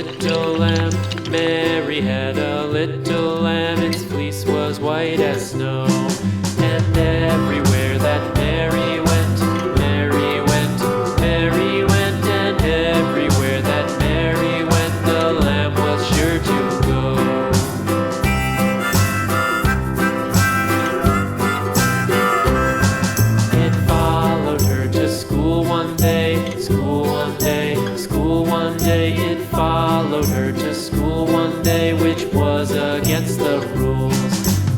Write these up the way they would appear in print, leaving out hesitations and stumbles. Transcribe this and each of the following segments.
little lamb. Mary had a little lamb. Its fleece was white as snow. And everywhere that Mary went, Mary went, Mary went. And everywhere that Mary went, the lamb was sure to go. It followed her to school one day, school one day, school one day. It followed her to school one day, which was against the rules.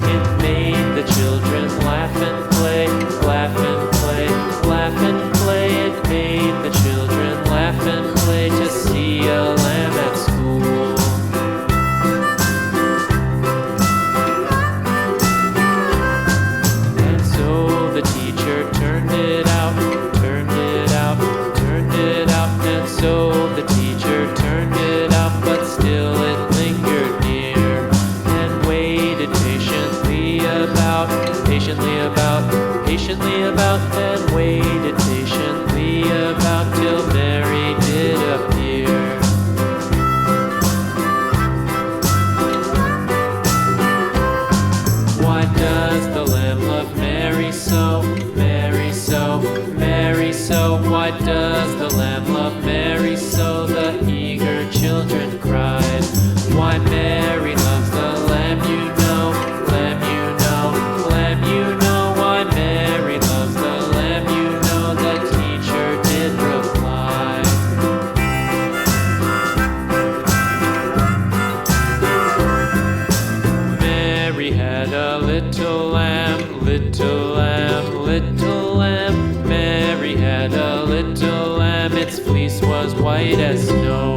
It made the children laugh and play, laugh and play, laugh and play. It made the children laugh and play to see a lamb at school. And so the teacher turned it out, turned it out, turned it out. And so the teacher turned it out, but still it lingered near and waited patiently about, patiently about, patiently about, and waited patiently about till Mary did appear. Why does the lamb love Mary so, Mary so, Mary so? Why does the lamb love Mary so? The eager children cried. Why Mary loves the lamb, you know, lamb, you know, lamb, you know. Why Mary loves the lamb, you know, the teacher did reply. Mary had a little lamb, little lamb, little lamb. Mary had a little lamb. Its fleece was white as snow.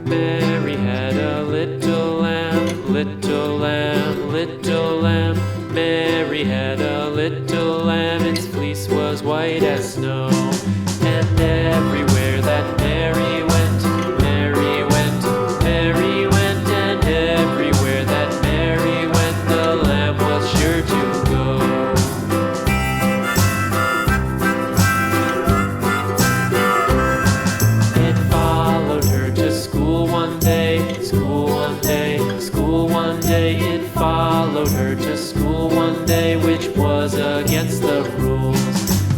Mary had a little lamb, little lamb, little lamb. Mary had a little lamb. Its fleece was white as snow. And everywhere that Mary went, Mary went, Mary went. And everywhere that Mary went, the lamb was sure to go. It followed her to school one day, school one day, school one day. It followed her to school one day, which was against the rules.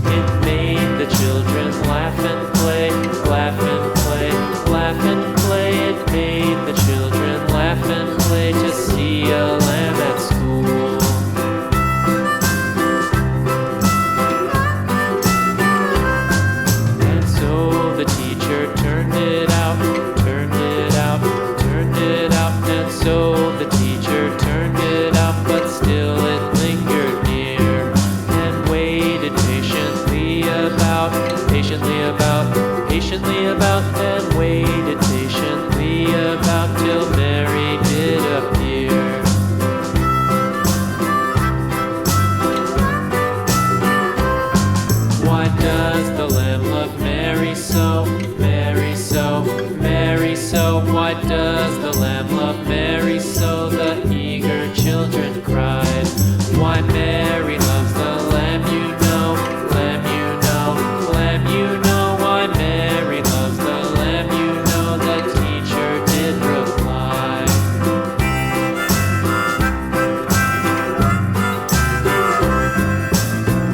It made the children laugh and play, laugh and play, laugh and play. It made the children laugh and play to see a lamb at school. And so the teacher turned it out, turned it out, turned it out. And so the teacher turned it out, but still it lingered near and waited patiently about, patiently about, patiently about, and waited patiently about till Mary did appear. Why does the lamb love Mary so, Mary so, Mary so? Why does the lamb love Mary so? The eager children cried. Why Mary loves the lamb, you know, lamb, you know, lamb, you know. Why Mary loves the lamb, you know, the teacher did reply.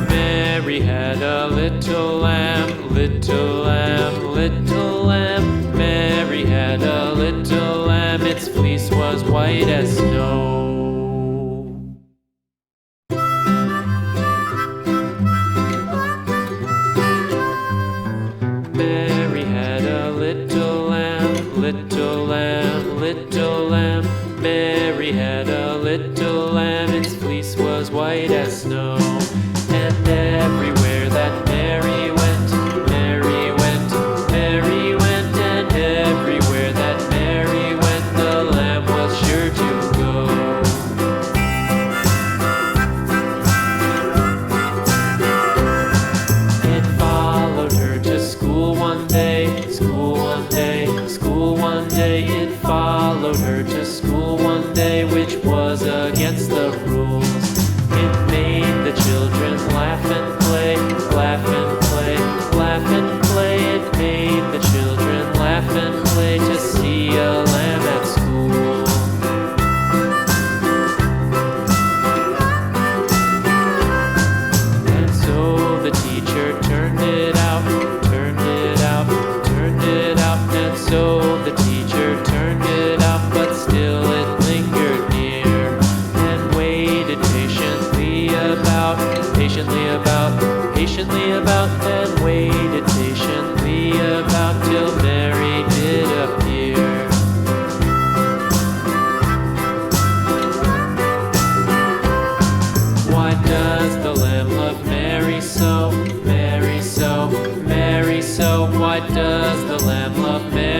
Mary had a little lamb, little lamb, little lamb. Mary had a little lamb. Its fleece was white as snow. Mary had a little lamb, little lamb, little lamb. Mary had a little lamb. Its fleece was white as snow. And everywhere that Mary went, Mary went, Mary went. And everywhere that Mary went, the lamb was sure to go. It followed her to school one day, school one day, school one day. It followed her to school one day, which was against the rules. It made the children laugh So the teacher turned it out, but still it lingered near, and waited patiently about, and waited patiently about till Mary did appear. Why does the lamb love Mary so, Mary so, Mary so? Why does the lamb love Mary?